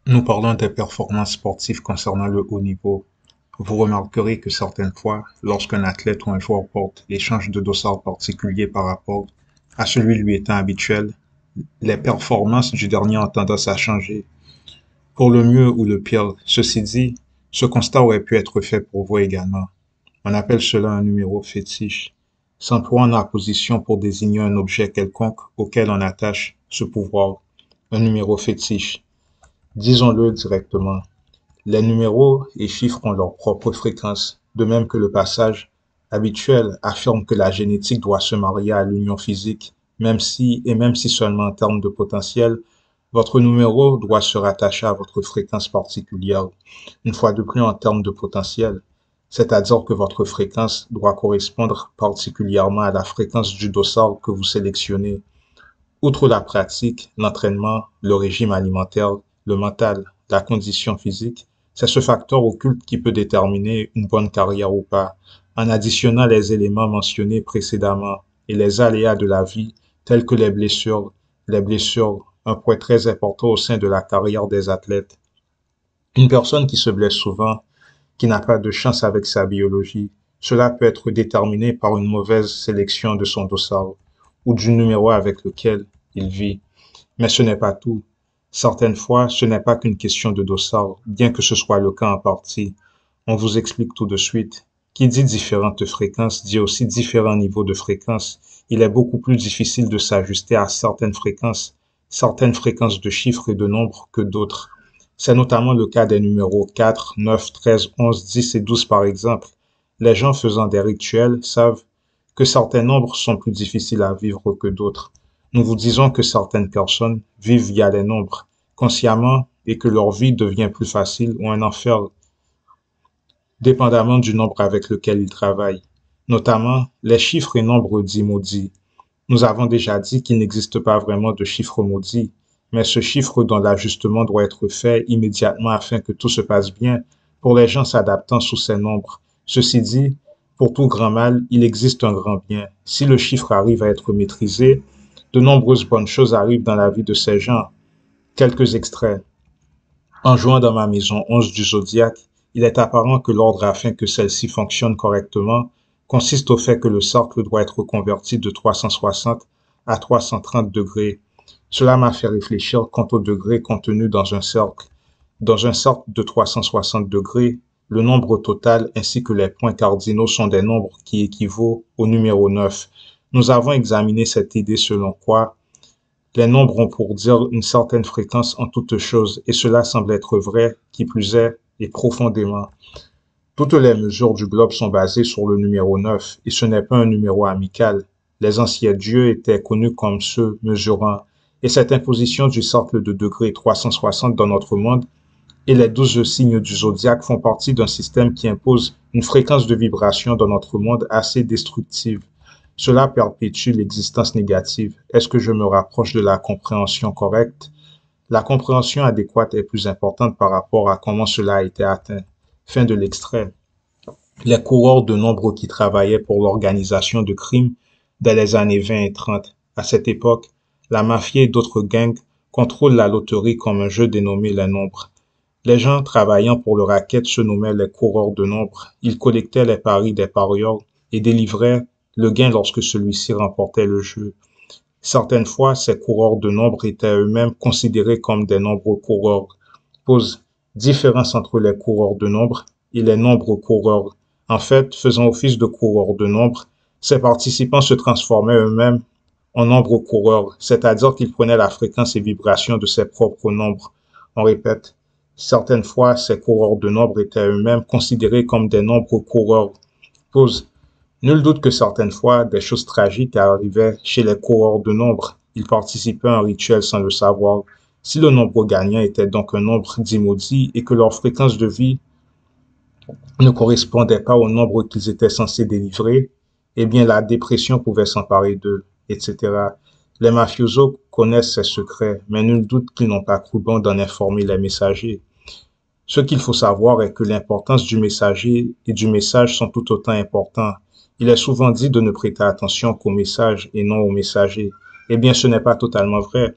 Nous parlons des performances sportives concernant le haut niveau. Vous remarquerez que certaines fois, lorsqu'un athlète ou un joueur porte l'échange de dossards particuliers par rapport à celui lui étant habituel, les performances du dernier ont tendance à changer, pour le mieux ou le pire. Ceci dit, ce constat aurait pu être fait pour vous également. On appelle cela un numéro fétiche, s'emploie en apposition pour désigner un objet quelconque auquel on attache ce pouvoir. Un numéro fétiche. Disons-le directement. Les numéros et chiffres ont leur propre fréquence, de même que le passage habituel affirme que la génétique doit se marier à l'union physique, même si seulement en termes de potentiel, votre numéro doit se rattacher à votre fréquence particulière, une fois de plus en termes de potentiel, c'est-à-dire que votre fréquence doit correspondre particulièrement à la fréquence du dossard que vous sélectionnez. Outre la pratique, l'entraînement, le régime alimentaire, le mental, la condition physique, c'est ce facteur occulte qui peut déterminer une bonne carrière ou pas, en additionnant les éléments mentionnés précédemment et les aléas de la vie, tels que les blessures, un point très important au sein de la carrière des athlètes. Une personne qui se blesse souvent, qui n'a pas de chance avec sa biologie, cela peut être déterminé par une mauvaise sélection de son dossard ou du numéro avec lequel il vit. Mais ce n'est pas tout. Certaines fois, ce n'est pas qu'une question de dossard, bien que ce soit le cas en partie. On vous explique tout de suite. Qui dit différentes fréquences dit aussi différents niveaux de fréquence. Il est beaucoup plus difficile de s'ajuster à certaines fréquences de chiffres et de nombres que d'autres. C'est notamment le cas des numéros 4, 9, 13, 11, 10 et 12 par exemple. Les gens faisant des rituels savent que certains nombres sont plus difficiles à vivre que d'autres. Nous vous disons que certaines personnes vivent via les nombres, consciemment, et que leur vie devient plus facile ou un enfer, dépendamment du nombre avec lequel ils travaillent. Notamment, les chiffres et nombres dits maudits. Nous avons déjà dit qu'il n'existe pas vraiment de chiffre maudit, mais ce chiffre dont l'ajustement doit être fait immédiatement afin que tout se passe bien pour les gens s'adaptant sous ces nombres. Ceci dit, pour tout grand mal, il existe un grand bien. Si le chiffre arrive à être maîtrisé, de nombreuses bonnes choses arrivent dans la vie de ces gens. Quelques extraits. En jouant dans ma maison 11 du zodiaque, il est apparent que l'ordre afin que celle-ci fonctionne correctement consiste au fait que le cercle doit être converti de 360 à 330 degrés. Cela m'a fait réfléchir quant au degré contenu dans un cercle. Dans un cercle de 360 degrés, le nombre total ainsi que les points cardinaux sont des nombres qui équivaut au numéro 9. Nous avons examiné cette idée selon quoi les nombres ont pour dire une certaine fréquence en toutes choses, et cela semble être vrai, qui plus est, et profondément. Toutes les mesures du globe sont basées sur le numéro 9, et ce n'est pas un numéro amical. Les anciens dieux étaient connus comme ceux mesurant, et cette imposition du cercle de degrés 360 dans notre monde et les 12 signes du zodiaque font partie d'un système qui impose une fréquence de vibration dans notre monde assez destructive. Cela perpétue l'existence négative. Est-ce que je me rapproche de la compréhension correcte? La compréhension adéquate est plus importante par rapport à comment cela a été atteint. Fin de l'extrait. Les coureurs de nombre qui travaillaient pour l'organisation de crimes dès les années 20 et 30. À cette époque, la mafia et d'autres gangs contrôlent la loterie comme un jeu dénommé les nombres. Les gens travaillant pour le racket se nommaient les coureurs de nombre. Ils collectaient les paris des parieurs et délivraient le gain lorsque celui-ci remportait le jeu. Certaines fois, ces coureurs de nombre étaient eux-mêmes considérés comme des nombres coureurs. Pose différence entre les coureurs de nombre et les nombres coureurs. En fait, faisant office de coureurs de nombre, ces participants se transformaient eux-mêmes en nombres coureurs, c'est-à-dire qu'ils prenaient la fréquence et vibration de ces propres nombres. On répète, certaines fois, ces coureurs de nombre étaient eux-mêmes considérés comme des nombres coureurs. Pause. Nul doute que certaines fois, des choses tragiques arrivaient chez les coureurs de nombre. Ils participaient à un rituel sans le savoir. Si le nombre gagnant était donc un nombre dit maudit et que leur fréquence de vie ne correspondait pas au nombre qu'ils étaient censés délivrer, eh bien la dépression pouvait s'emparer d'eux, etc. Les mafiosos connaissent ces secrets, mais nul doute qu'ils n'ont pas cru bon d'en informer les messagers. Ce qu'il faut savoir est que l'importance du messager et du message sont tout autant importants. Il est souvent dit de ne prêter attention qu'au message et non au messager. Eh bien, ce n'est pas totalement vrai.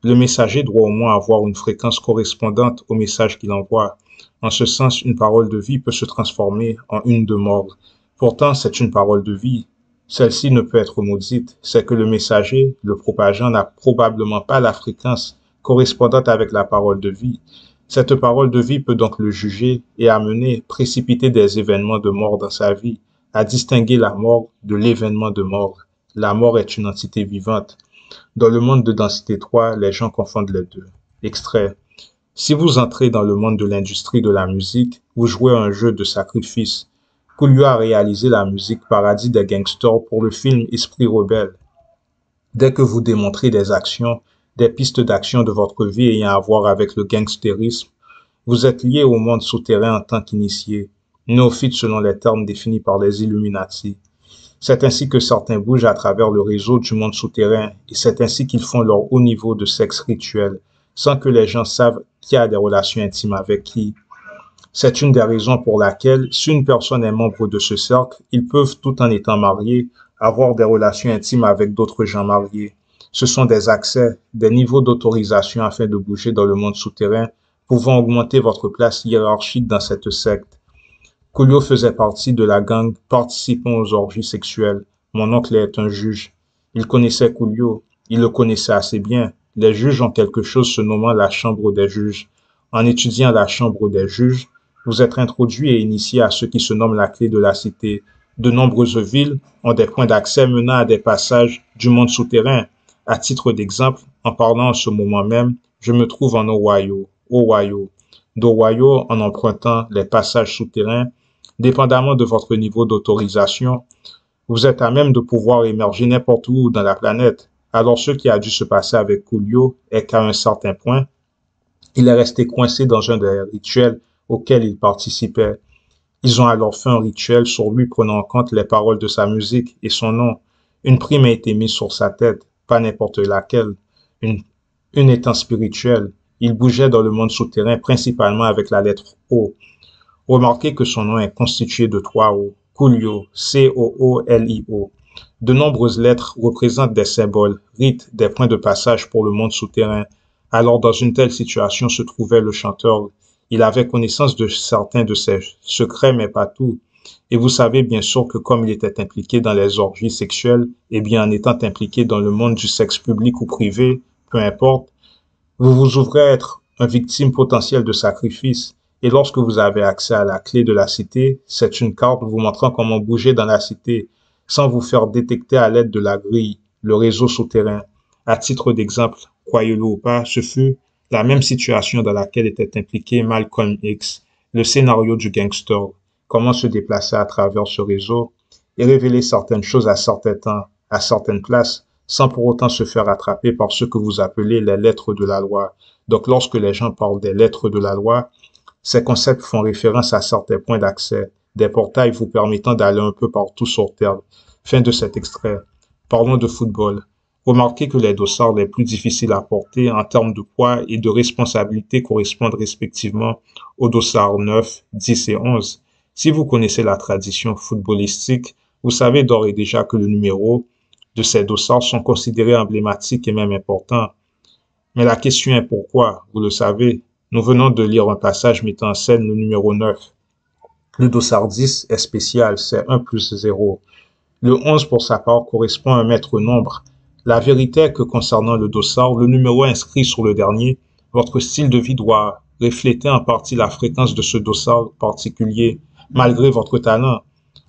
Le messager doit au moins avoir une fréquence correspondante au message qu'il envoie. En ce sens, une parole de vie peut se transformer en une de mort. Pourtant, c'est une parole de vie. Celle-ci ne peut être maudite. C'est que le messager, le propageant, n'a probablement pas la fréquence correspondante avec la parole de vie. Cette parole de vie peut donc le juger et amener, précipiter des événements de mort dans sa vie, à distinguer la mort de l'événement de mort. La mort est une entité vivante. Dans le monde de densité 3, les gens confondent les deux. Extrait. Si vous entrez dans le monde de l'industrie de la musique, vous jouez à un jeu de sacrifice. Coolio a réalisé la musique Paradis des gangsters pour le film Esprit rebelle. Dès que vous démontrez des actions, des pistes d'action de votre vie ayant à voir avec le gangstérisme, vous êtes lié au monde souterrain en tant qu'initié, néophyte selon les termes définis par les Illuminati. C'est ainsi que certains bougent à travers le réseau du monde souterrain et c'est ainsi qu'ils font leur haut niveau de sexe rituel, sans que les gens savent qui a des relations intimes avec qui. C'est une des raisons pour laquelle, si une personne est membre de ce cercle, ils peuvent, tout en étant mariés, avoir des relations intimes avec d'autres gens mariés. Ce sont des accès, des niveaux d'autorisation afin de bouger dans le monde souterrain, pouvant augmenter votre place hiérarchique dans cette secte. Coolio faisait partie de la gang participant aux orgies sexuelles. Mon oncle est un juge. Il connaissait Coolio. Il le connaissait assez bien. Les juges ont quelque chose se nommant la chambre des juges. En étudiant la chambre des juges, vous êtes introduit et initié à ce qui se nomme la clé de la cité. De nombreuses villes ont des points d'accès menant à des passages du monde souterrain. À titre d'exemple, en parlant en ce moment même, je me trouve en Ohio. D'Ohio, en empruntant les passages souterrains, dépendamment de votre niveau d'autorisation, vous êtes à même de pouvoir émerger n'importe où dans la planète. Alors ce qui a dû se passer avec Coolio est qu'à un certain point, il est resté coincé dans un des rituels auxquels il participait. Ils ont alors fait un rituel sur lui prenant en compte les paroles de sa musique et son nom. Une prime a été mise sur sa tête, pas n'importe laquelle, une, une étant spirituelle. Il bougeait dans le monde souterrain principalement avec la lettre O. Remarquez que son nom est constitué de 3 O. Coolio, C-O-O-L-I-O. De nombreuses lettres représentent des symboles, rites, des points de passage pour le monde souterrain. Alors dans une telle situation se trouvait le chanteur. Il avait connaissance de certains de ses secrets, mais pas tout. Et vous savez bien sûr que comme il était impliqué dans les orgies sexuelles, et bien en étant impliqué dans le monde du sexe public ou privé, peu importe, vous vous ouvrez à être une victime potentielle de sacrifice. Et lorsque vous avez accès à la clé de la cité, c'est une carte vous montrant comment bouger dans la cité sans vous faire détecter à l'aide de la grille, le réseau souterrain. À titre d'exemple, croyez-le ou pas, ce fut la même situation dans laquelle était impliqué Malcolm X, le scénario du gangster, comment se déplacer à travers ce réseau et révéler certaines choses à certains temps, à certaines places, sans pour autant se faire attraper par ce que vous appelez les lettres de la loi. Donc lorsque les gens parlent des lettres de la loi, ces concepts font référence à certains points d'accès, des portails vous permettant d'aller un peu partout sur Terre. Fin de cet extrait. Parlons de football. Remarquez que les dossards les plus difficiles à porter en termes de poids et de responsabilité correspondent respectivement aux dossards 9, 10 et 11. Si vous connaissez la tradition footballistique, vous savez d'ores et déjà que le numéro de ces dossards sont considérés emblématiques et même importants. Mais la question est pourquoi, vous le savez. Nous venons de lire un passage mettant en scène le numéro 9. Le dossard 10 est spécial, c'est 1 plus 0. Le 11 pour sa part correspond à un maître nombre. La vérité est que concernant le dossard, le numéro inscrit sur le dernier, votre style de vie doit refléter en partie la fréquence de ce dossard particulier, malgré votre talent.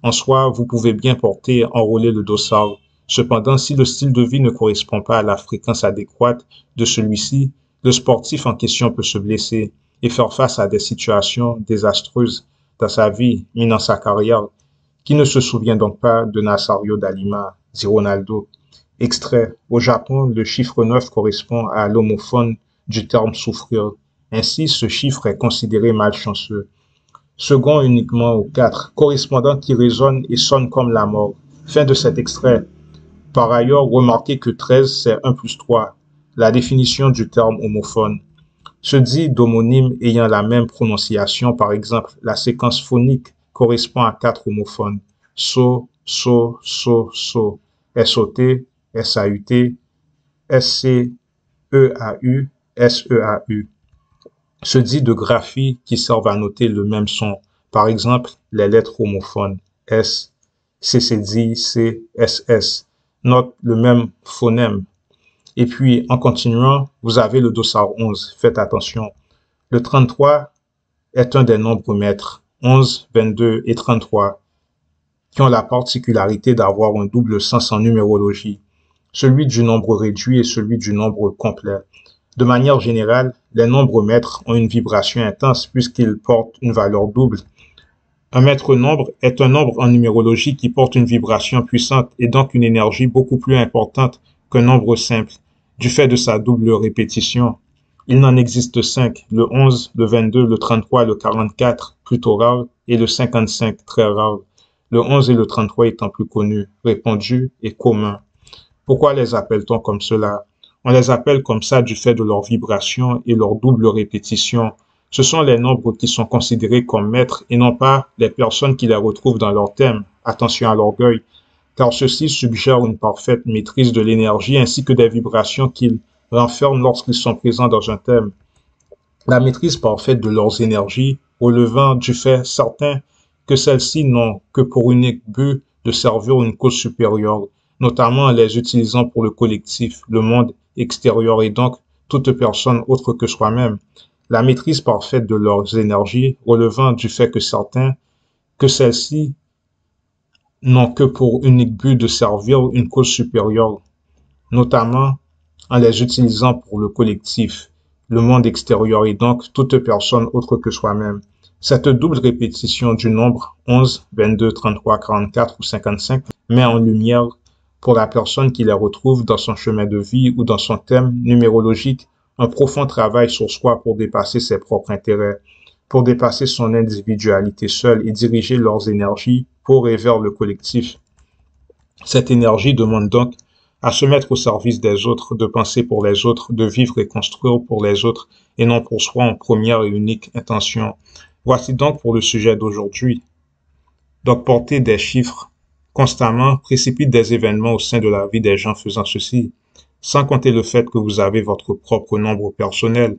En soi, vous pouvez bien porter et enrôler le dossard. Cependant, si le style de vie ne correspond pas à la fréquence adéquate de celui-ci, le sportif en question peut se blesser et faire face à des situations désastreuses dans sa vie, mais dans sa carrière. Qui ne se souvient donc pas de Nazario Dalima, dit Ronaldo. Extrait. Au Japon, le chiffre 9 correspond à l'homophone du terme souffrir. Ainsi, ce chiffre est considéré malchanceux. Second uniquement au 4, correspondant qui résonne et sonne comme la mort. Fin de cet extrait. Par ailleurs, remarquez que 13, c'est 1 plus 3, la définition du terme homophone. Se dit d'homonymes ayant la même prononciation, par exemple, la séquence phonique correspond à 4 homophones. So, so, so, so. S-O-T, S-A-U-T, S-C, E-A-U, S-E-A-U, se dit de graphies qui servent à noter le même son. Par exemple, les lettres homophones S, CCD, C, SS notent le même phonème. Et puis, en continuant, vous avez le dossard 11. Faites attention. Le 33 est un des nombres maîtres, 11, 22 et 33, qui ont la particularité d'avoir un double sens en numérologie, celui du nombre réduit et celui du nombre complet. De manière générale, les nombres maîtres ont une vibration intense puisqu'ils portent une valeur double. Un maître nombre est un nombre en numérologie qui porte une vibration puissante et donc une énergie beaucoup plus importante qu'un nombre simple, du fait de sa double répétition. Il n'en existe 5, le 11, le 22, le 33, le 44, plutôt rare, et le 55, très rare. Le 11 et le 33 étant plus connus, répandus et communs. Pourquoi les appelle-t-on comme cela? On les appelle comme ça du fait de leur vibration et leur double répétition. Ce sont les nombres qui sont considérés comme maîtres et non pas les personnes qui les retrouvent dans leur thème. Attention à l'orgueil, car ceux-ci suggèrent une parfaite maîtrise de l'énergie ainsi que des vibrations qu'ils renferment lorsqu'ils sont présents dans un thème. La maîtrise parfaite de leurs énergies relevant du fait certain que celles-ci n'ont que pour unique but de servir une cause supérieure, notamment en les utilisant pour le collectif, le monde extérieur et donc toute personne autre que soi-même. La maîtrise parfaite de leurs énergies relevant du fait que celles-ci n'ont que pour unique but de servir une cause supérieure, notamment en les utilisant pour le collectif, le monde extérieur et donc toute personne autre que soi-même. Cette double répétition du nombre 11, 22, 33, 44 ou 55 met en lumière pour la personne qui les retrouve dans son chemin de vie ou dans son thème numérologique un profond travail sur soi pour dépasser ses propres intérêts, pour dépasser son individualité seule et diriger leurs énergies pour et vers le collectif. Cette énergie demande donc à se mettre au service des autres, de penser pour les autres, de vivre et construire pour les autres et non pour soi en première et unique intention. Voici donc pour le sujet d'aujourd'hui. Donc porter des chiffres constamment précipite des événements au sein de la vie des gens faisant ceci, sans compter le fait que vous avez votre propre nombre personnel.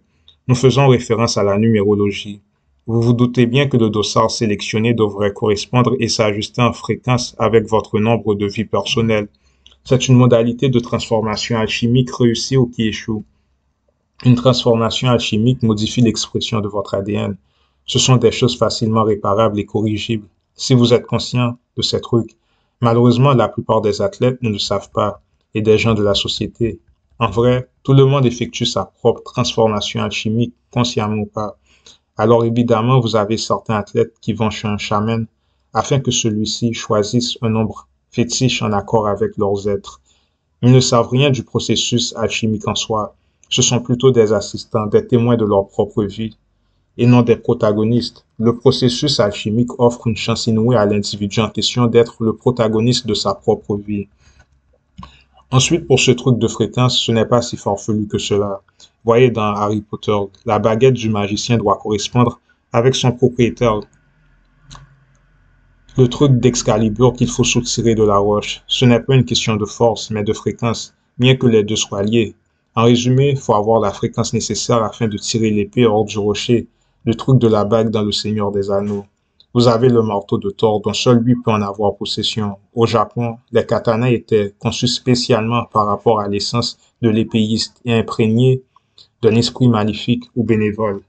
Nous faisons référence à la numérologie. Vous vous doutez bien que le dossard sélectionné devrait correspondre et s'ajuster en fréquence avec votre nombre de vie personnelle. C'est une modalité de transformation alchimique réussie ou qui échoue. Une transformation alchimique modifie l'expression de votre ADN. Ce sont des choses facilement réparables et corrigibles, si vous êtes conscient de ces trucs. Malheureusement, la plupart des athlètes ne le savent pas, et des gens de la société. En vrai, tout le monde effectue sa propre transformation alchimique, consciemment ou pas. Alors évidemment, vous avez certains athlètes qui vont chez un chaman afin que celui-ci choisisse un nombre fétiche en accord avec leurs êtres. Ils ne savent rien du processus alchimique en soi. Ce sont plutôt des assistants, des témoins de leur propre vie, et non des protagonistes. Le processus alchimique offre une chance inouïe à l'individu en question d'être le protagoniste de sa propre vie. Ensuite, pour ce truc de fréquence, ce n'est pas si farfelu que cela. Voyez dans Harry Potter, la baguette du magicien doit correspondre avec son propriétaire. Le truc d'Excalibur qu'il faut soutirer de la roche, ce n'est pas une question de force, mais de fréquence, bien que les deux soient liés. En résumé, il faut avoir la fréquence nécessaire afin de tirer l'épée hors du rocher, le truc de la bague dans le Seigneur des Anneaux. Vous avez le marteau de Thor dont seul lui peut en avoir possession. Au Japon, les katanas étaient conçus spécialement par rapport à l'essence de l'épéiste et imprégnés d'un esprit maléfique ou bénévole.